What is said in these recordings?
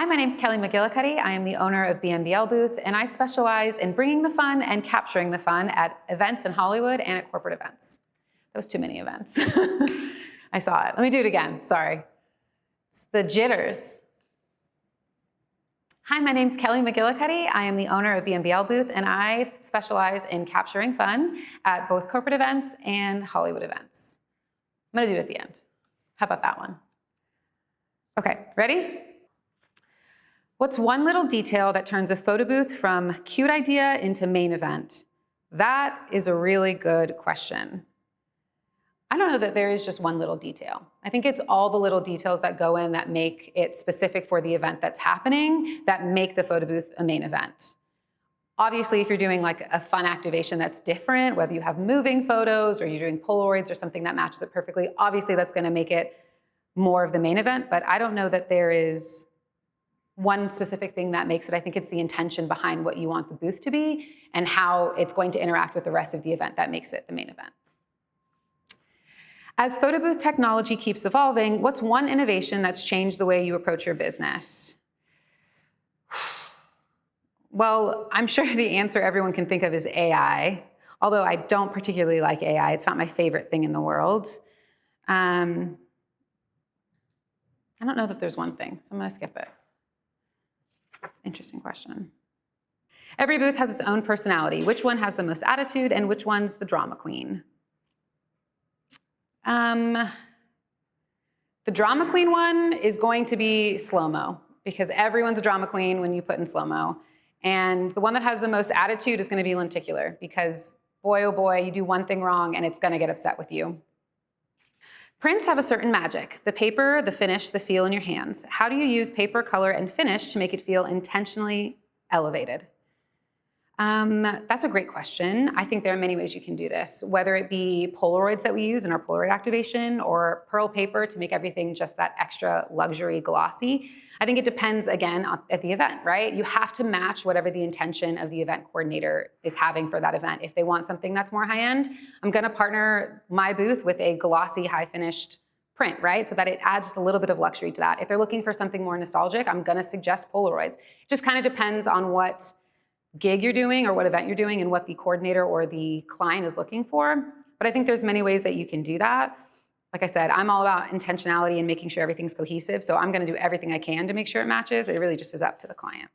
Hi, my name's Kellie McGillicuddy. I am the owner of BMBL Booth, and I specialize in bringing the fun and capturing the fun at events in Hollywood and at corporate events. That was too many events. I saw it. Let me do it again. Sorry. It's the jitters. Hi, my name's Kellie McGillicuddy. I am the owner of BMBL Booth, and I specialize in capturing fun at both corporate events and Hollywood events. I'm going to do it at the end. How about that one? Okay, ready? What's one little detail that turns a photo booth from cute idea into main event? That is a really good question. I don't know that there is just one little detail. I think it's all the little details that go in that make it specific for the event that's happening that make the photo booth a main event. Obviously, if you're doing like a fun activation that's different, whether you have moving photos or you're doing Polaroids or something that matches it perfectly, obviously that's going to make it more of the main event, but I don't know that there is one specific thing that makes it. I think it's the intention behind what you want the booth to be and how it's going to interact with the rest of the event that makes it the main event. As photo booth technology keeps evolving, what's one innovation that's changed the way you approach your business? Well, I'm sure the answer everyone can think of is AI, although I don't particularly like AI. It's not my favorite thing in the world. I don't know that there's one thing, so I'm going to skip it. It's an interesting question. Every booth has its own personality. Which one has the most attitude and which one's the drama queen? The drama queen one is going to be slow-mo because everyone's a drama queen when you put in slow-mo. And the one that has the most attitude is going to be lenticular because boy, oh boy, you do one thing wrong and it's going to get upset with you. Prints have a certain magic, the paper, the finish, the feel in your hands. How do you use paper, color, and finish to make it feel intentionally elevated? That's a great question. I think there are many ways you can do this, whether it be Polaroids that we use in our Polaroid activation or pearl paper to make everything just that extra luxury glossy. I think it depends, again, at the event, right? You have to match whatever the intention of the event coordinator is having for that event. If they want something that's more high-end, I'm going to partner my booth with a glossy, high-finished print, right? So that it adds just a little bit of luxury to that. If they're looking for something more nostalgic, I'm going to suggest Polaroids. It just kind of depends on what gig you're doing or what event you're doing and what the coordinator or the client is looking for. But I think there's many ways that you can do that. Like I said, I'm all about intentionality and making sure everything's cohesive, so I'm going to do everything I can to make sure it matches. It really just is up to the client.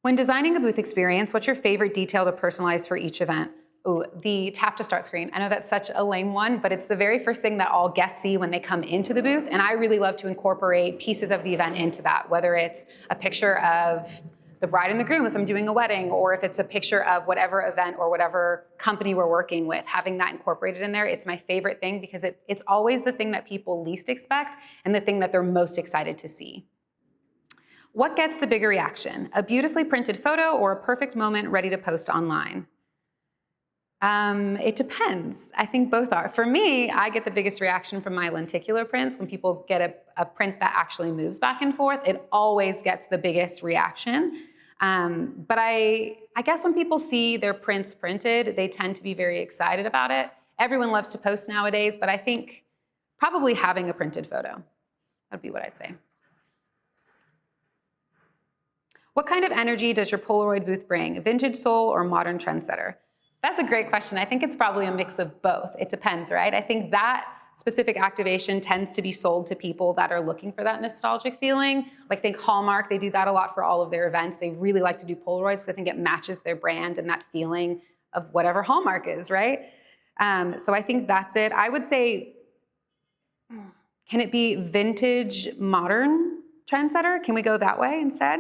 When designing a booth experience, what's your favorite detail to personalize for each event? Ooh, the tap to start screen. I know that's such a lame one, but it's the very first thing that all guests see when they come into the booth, and I really love to incorporate pieces of the event into that, whether it's a picture of the bride and the groom if I'm doing a wedding, or if it's a picture of whatever event or whatever company we're working with, having that incorporated in there, it's my favorite thing because it's always the thing that people least expect and the thing that they're most excited to see. What gets the bigger reaction? A beautifully printed photo or a perfect moment ready to post online? It depends. I think both are. For me, I get the biggest reaction from my lenticular prints. When people get a print that actually moves back and forth, it always gets the biggest reaction. But I guess when people see their prints printed, they tend to be very excited about it. Everyone loves to post nowadays, but I think probably having a printed photo would be what I'd say. What kind of energy does your Polaroid booth bring? Vintage soul or modern trendsetter? That's a great question. I think it's probably a mix of both. It depends, right? I think that specific activation tends to be sold to people that are looking for that nostalgic feeling. Like think Hallmark, they do that a lot for all of their events. They really like to do Polaroids because I think it matches their brand and that feeling of whatever Hallmark is, right? So I think that's it. I would say, can it be vintage, modern trendsetter? Can we go that way instead?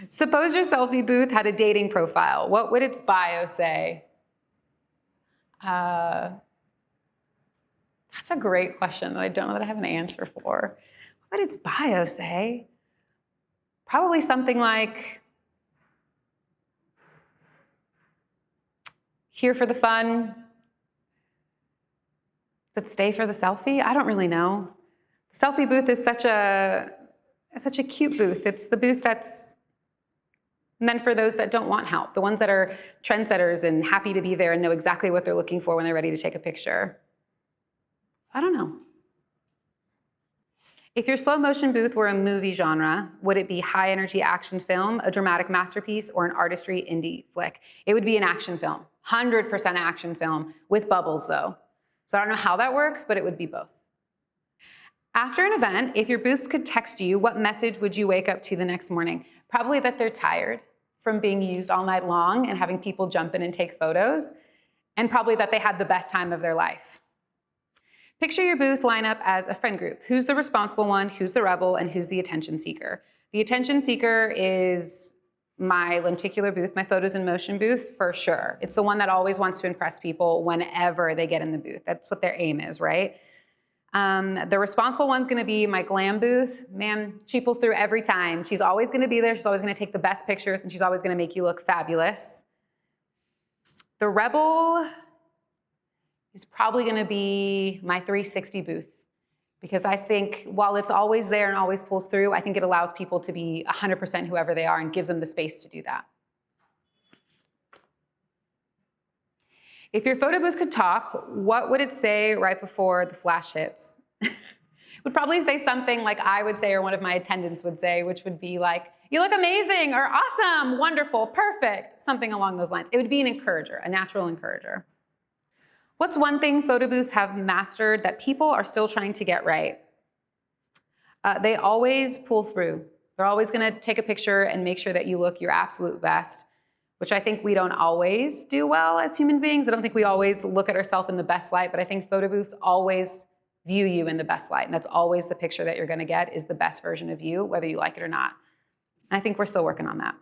Suppose your selfie booth had a dating profile. What would its bio say? That's a great question that I don't know that I have an answer for. What would its bio say? Probably something like, here for the fun, but stay for the selfie? I don't really know. The selfie booth is such a cute booth. It's the booth that's meant for those that don't want help, the ones that are trendsetters and happy to be there and know exactly what they're looking for when they're ready to take a picture. I don't know. If your slow motion booth were a movie genre, would it be high energy action film, a dramatic masterpiece, or an artistry indie flick? It would be an action film, 100% action film, with bubbles though. So I don't know how that works, but it would be both. After an event, if your booths could text you, what message would you wake up to the next morning? Probably that they're tired from being used all night long and having people jump in and take photos, and probably that they had the best time of their life. Picture your booth lineup as a friend group. Who's the responsible one, who's the rebel, and who's the attention seeker? The attention seeker is my lenticular booth, my photos in motion booth, for sure. It's the one that always wants to impress people whenever they get in the booth. That's what their aim is, right? The responsible one's gonna be my glam booth. Man, she pulls through every time. She's always gonna be there. She's always gonna take the best pictures, and she's always gonna make you look fabulous. The rebel is probably gonna be my 360 booth, because I think while it's always there and always pulls through, I think it allows people to be 100% whoever they are and gives them the space to do that. If your photo booth could talk, what would it say right before the flash hits? It would probably say something like I would say or one of my attendants would say, which would be like, "You look amazing," or "Awesome, wonderful, perfect," something along those lines. It would be an encourager, a natural encourager. What's one thing photo booths have mastered that people are still trying to get right? They always pull through. They're always gonna take a picture and make sure that you look your absolute best, which I think we don't always do well as human beings. I don't think we always look at ourselves in the best light, but I think photo booths always view you in the best light, and that's always the picture that you're gonna get is the best version of you, whether you like it or not. And I think we're still working on that.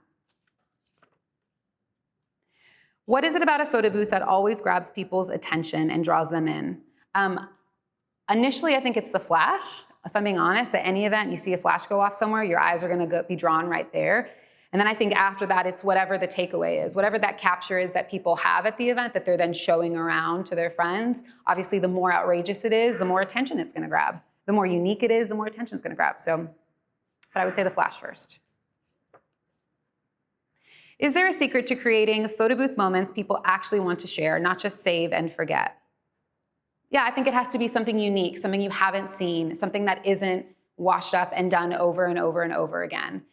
What is it about a photo booth that always grabs people's attention and draws them in? Initially, I think it's the flash. If I'm being honest, at any event, you see a flash go off somewhere, your eyes are gonna be drawn right there. And then I think after that, it's whatever the takeaway is, whatever that capture is that people have at the event that they're then showing around to their friends. Obviously, the more outrageous it is, the more attention it's gonna grab. The more unique it is, the more attention it's gonna grab. But I would say the flash first. Is there a secret to creating photo booth moments people actually want to share, not just save and forget? Yeah, I think it has to be something unique, something you haven't seen, something that isn't washed up and done over and over and over again.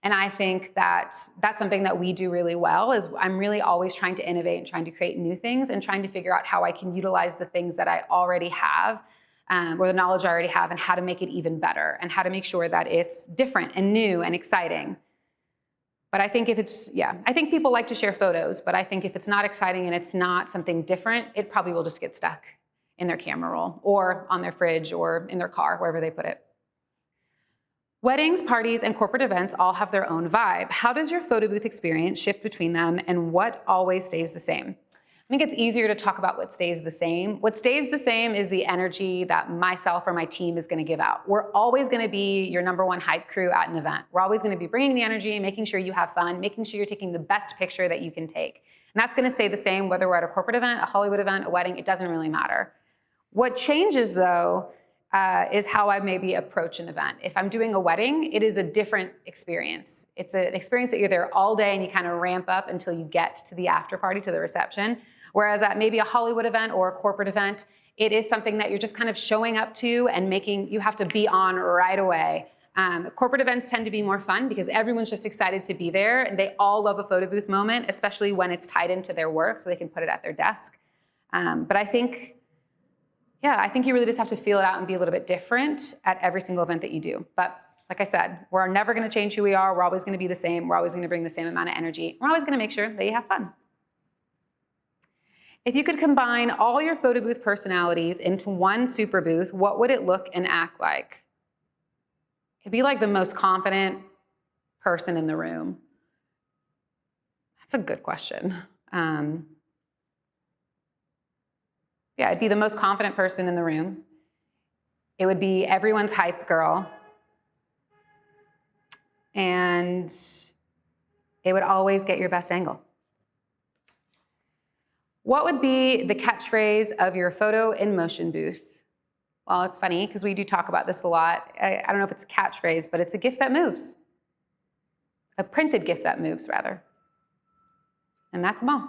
And I think that that's something that we do really well, is I'm really always trying to innovate and trying to create new things and trying to figure out how I can utilize the things that I already have, or the knowledge I already have, and how to make it even better and how to make sure that it's different and new and exciting. But I think I think people like to share photos, but I think if it's not exciting and it's not something different, it probably will just get stuck in their camera roll or on their fridge or in their car, wherever they put it. Weddings, parties, and corporate events all have their own vibe. How does your photo booth experience shift between them, and what always stays the same? I think it's easier to talk about what stays the same. What stays the same is the energy that myself or my team is gonna give out. We're always gonna be your #1 hype crew at an event. We're always gonna be bringing the energy, making sure you have fun, making sure you're taking the best picture that you can take. And that's gonna stay the same whether we're at a corporate event, a Hollywood event, a wedding, it doesn't really matter. What changes though, is how I maybe approach an event. If I'm doing a wedding, it is a different experience. It's an experience that you're there all day and you kind of ramp up until you get to the after party, to the reception. Whereas at maybe a Hollywood event or a corporate event, it is something that you're just kind of showing up to and you have to be on right away. Corporate events tend to be more fun because everyone's just excited to be there and they all love a photo booth moment, especially when it's tied into their work so they can put it at their desk. But I think you really just have to feel it out and be a little bit different at every single event that you do. But like I said, we're never gonna change who we are. We're always gonna be the same. We're always gonna bring the same amount of energy. We're always gonna make sure that you have fun. If you could combine all your photo booth personalities into one super booth, what would it look and act like? It'd be like the most confident person in the room. That's a good question. Yeah, it'd be the most confident person in the room. It would be everyone's hype girl. And it would always get your best angle. What would be the catchphrase of your photo in motion booth? Well, it's funny because we do talk about this a lot. I don't know if it's a catchphrase, but it's a GIF that moves. A printed GIF that moves, rather. And that's them all.